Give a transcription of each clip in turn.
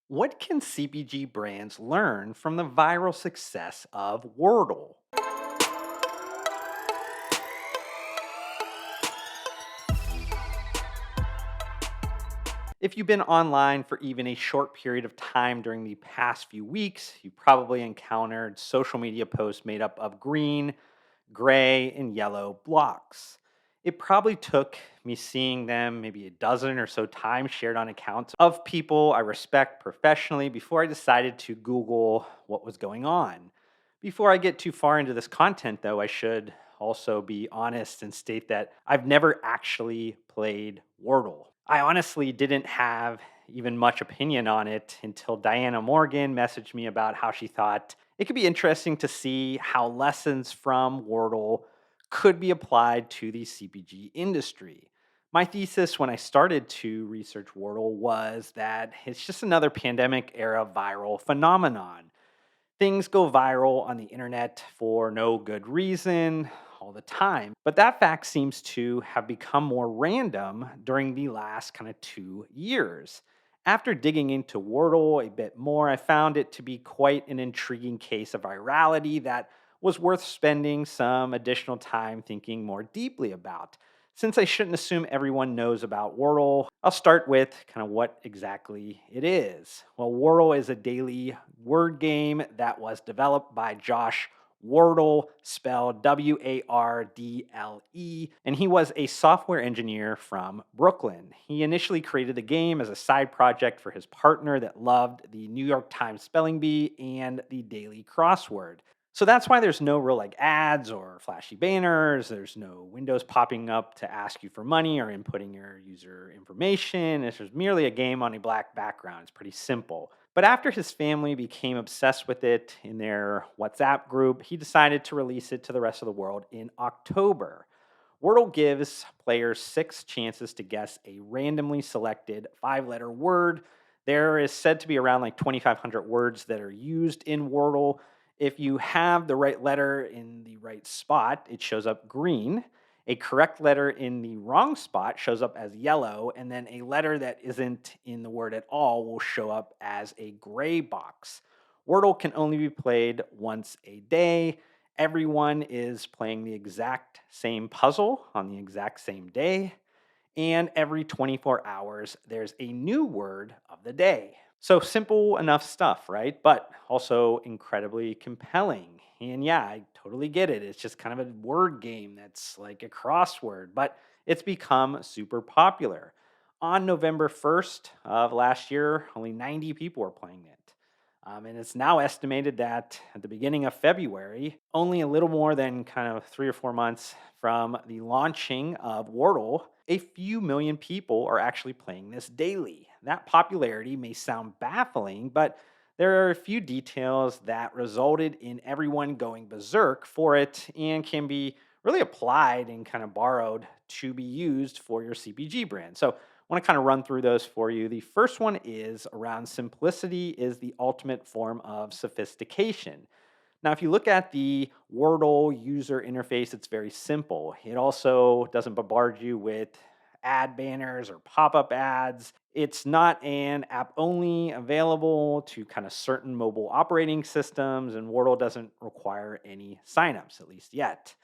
What can CPG brands learn from the viral success of Wordle? If you've been online for even a short period of time during the past few weeks, you probably encountered social media posts made up of green, gray, and yellow blocks. It probably took me seeing them maybe a dozen or so times shared on accounts of people I respect professionally before I decided to Google what was going on. Before I get too far into this content, though, I should also be honest and state that I've never actually played Wordle. I honestly didn't have even much opinion on it until Diana Morgan messaged me about how she thought it could be interesting to see how lessons from Wordle could be applied to the CPG industry. My thesis when I started to research Wordle was that it's just another pandemic era viral phenomenon. Things go viral on the internet for no good reason all the time. But that fact seems to have become more random during the last kind of 2 years. After digging into Wordle a bit more, I found it to be quite an intriguing case of virality that was worth spending some additional time thinking more deeply about. Since I shouldn't assume everyone knows about Wordle, I'll start with kind of what exactly it is. Well, Wordle is a daily word game that was developed by Josh Wardle, spelled Wardle, and he was a software engineer from Brooklyn. He initially created the game as a side project for his partner that loved the New York Times spelling bee and the daily crossword. So that's why there's no real like ads or flashy banners. There's no windows popping up to ask you for money or inputting your user information. It's just merely a game on a black background. It's pretty simple. But after his family became obsessed with it in their WhatsApp group, he decided to release it to the rest of the world in October. Wordle gives players 6 chances to guess a randomly selected 5 letter word. There is said to be around like 2,500 words that are used in Wordle. If you have the right letter in the right spot, it shows up green. A correct letter in the wrong spot shows up as yellow, and then a letter that isn't in the word at all will show up as a gray box. Wordle can only be played once a day. Everyone is playing the exact same puzzle on the exact same day. And every 24 hours, there's a new word of the day. So simple enough stuff, right? But also incredibly compelling. And yeah, I totally get it. It's just kind of a word game that's like a crossword, but it's become super popular. On November 1st of last year, only 90 people were playing it. And it's now estimated that at the beginning of February, only a little more than kind of 3 or 4 months from the launching of Wordle, a few million people are actually playing this daily. That popularity may sound baffling, but there are a few details that resulted in everyone going berserk for it and can be really applied and kind of borrowed to be used for your CPG brand. So I want to kind of run through those for you. The first one is around simplicity is the ultimate form of sophistication. Now, if you look at the Wordle user interface, it's very simple. It also doesn't bombard you with ad banners or pop up ads. It's not an app only available to kind of certain mobile operating systems, and Wordle doesn't require any signups, at least yet.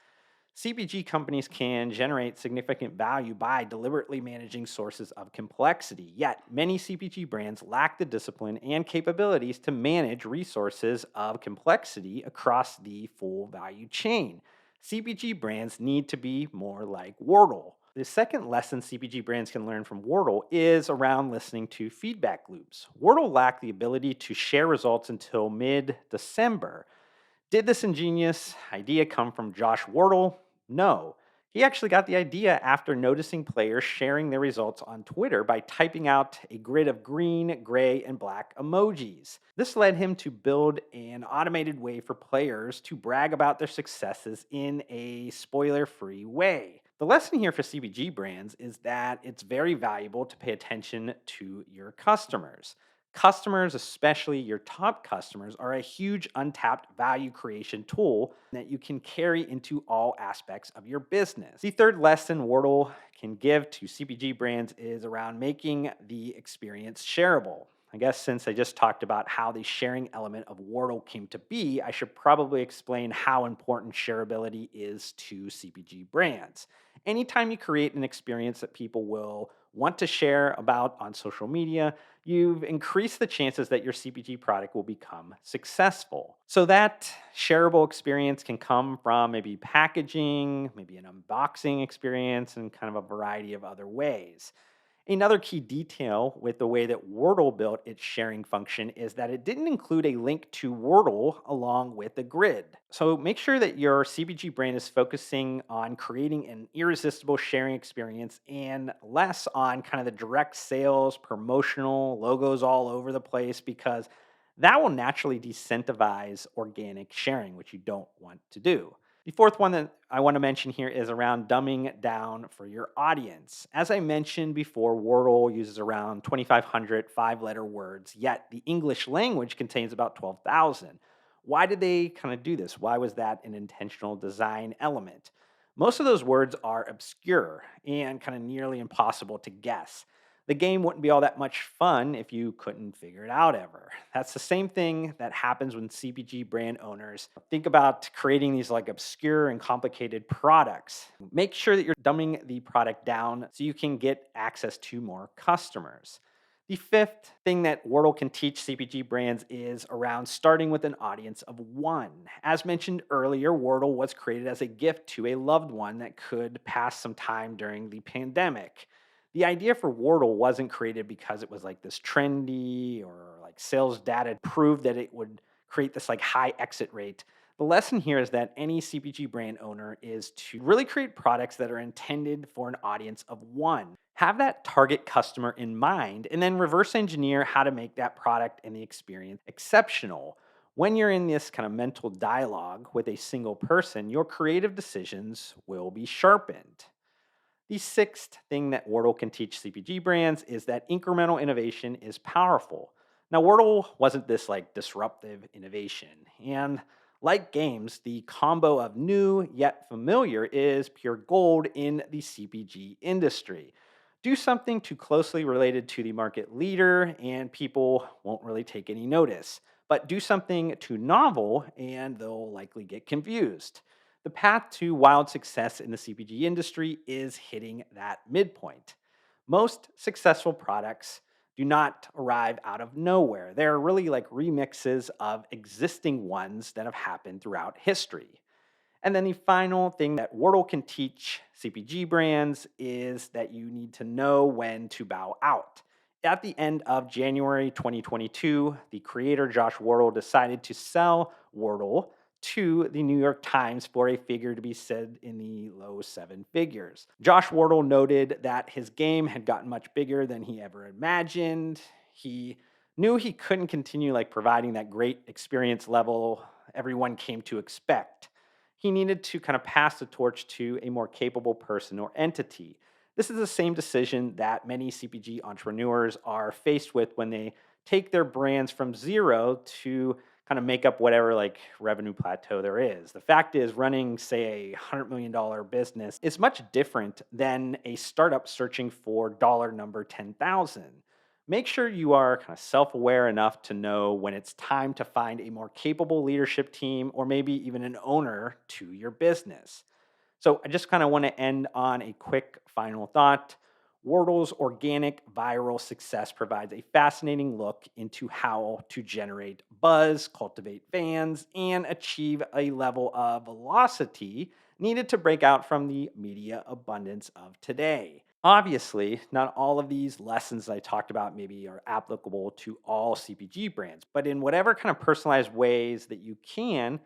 CPG companies can generate significant value by deliberately managing sources of complexity. Yet, many CPG brands lack the discipline and capabilities to manage resources of complexity across the full value chain. CPG brands need to be more like Wordle. The second lesson CPG brands can learn from Wordle is around listening to feedback loops. Wordle lacked the ability to share results until mid December. Did this ingenious idea come from Josh Wardle? No. He actually got the idea after noticing players sharing their results on Twitter by typing out a grid of green, gray, and black emojis. This led him to build an automated way for players to brag about their successes in a spoiler free way. The lesson here for CPG brands is that it's very valuable to pay attention to your customers. Customers, especially your top customers, are a huge untapped value creation tool that you can carry into all aspects of your business. The third lesson Wordle can give to CPG brands is around making the experience shareable. I guess since I just talked about how the sharing element of Wordle came to be, I should probably explain how important shareability is to CPG brands. Anytime you create an experience that people will want to share about on social media, you've increased the chances that your CPG product will become successful. So that shareable experience can come from maybe packaging, maybe an unboxing experience, and kind of a variety of other ways. Another key detail with the way that Wordle built its sharing function is that it didn't include a link to Wordle along with the grid. So make sure that your CPG brand is focusing on creating an irresistible sharing experience and less on kind of the direct sales, promotional, logos all over the place, because that will naturally disincentivize organic sharing, which you don't want to do. The fourth one that I want to mention here is around dumbing down for your audience. As I mentioned before, Wordle uses around 2,500 five-letter words, yet the English language contains about 12,000. Why did they kind of do this? Why was that an intentional design element? Most of those words are obscure and kind of nearly impossible to guess. The game wouldn't be all that much fun if you couldn't figure it out ever. That's the same thing that happens when CPG brand owners think about creating these like obscure and complicated products. Make sure that you're dumbing the product down so you can get access to more customers. The fifth thing that Wordle can teach CPG brands is around starting with an audience of one. As mentioned earlier, Wordle was created as a gift to a loved one that could pass some time during the pandemic. The idea for Wordle wasn't created because it was like this trendy or like sales data proved that it would create this like high exit rate. The lesson here is that any CPG brand owner is to really create products that are intended for an audience of one. Have that target customer in mind and then reverse engineer how to make that product and the experience exceptional. When you're in this kind of mental dialogue with a single person, your creative decisions will be sharpened. The sixth thing that Wordle can teach CPG brands is that incremental innovation is powerful. Now, Wordle wasn't this like disruptive innovation. And like games, the combo of new yet familiar is pure gold in the CPG industry. Do something too closely related to the market leader, and people won't really take any notice. But do something too novel, and they'll likely get confused. The path to wild success in the CPG industry is hitting that midpoint. Most successful products do not arrive out of nowhere. They're really like remixes of existing ones that have happened throughout history. And then the final thing that Wordle can teach CPG brands is that you need to know when to bow out. At the end of January 2022, the creator Josh Wardle decided to sell Wordle to the New York Times for a figure to be said in the low seven figures. Josh Wardle noted that his game had gotten much bigger than he ever imagined. He knew he couldn't continue like providing that great experience level everyone came to expect. He needed to kind of pass the torch to a more capable person or entity. This is the same decision that many CPG entrepreneurs are faced with when they take their brands from zero to kind of make up whatever like revenue plateau there is. The fact is, running, say, $100 million business is much different than a startup searching for dollar number 10,000. Make sure you are kind of self aware enough to know when it's time to find a more capable leadership team or maybe even an owner to your business. So I just kind of want to end on a quick final thought. Wordle's organic viral success provides a fascinating look into how to generate buzz, cultivate fans, and achieve a level of velocity needed to break out from the media abundance of today. Obviously, not all of these lessons I talked about maybe are applicable to all CPG brands, but in whatever kind of personalized ways that you can,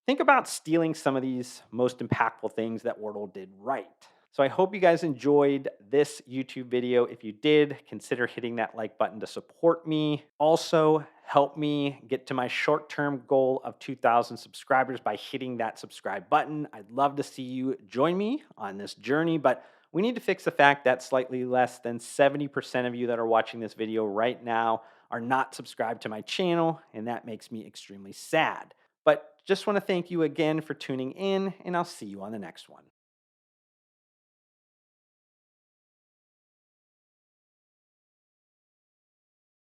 think about stealing some of these most impactful things that Wordle did right. So I hope you guys enjoyed this YouTube video. If you did, consider hitting that like button to support me. Also, help me get to my short-term goal of 2,000 subscribers by hitting that subscribe button. I'd love to see you join me on this journey, but we need to fix the fact that slightly less than 70% of you that are watching this video right now are not subscribed to my channel, and that makes me extremely sad. But just want to thank you again for tuning in, and I'll see you on the next one.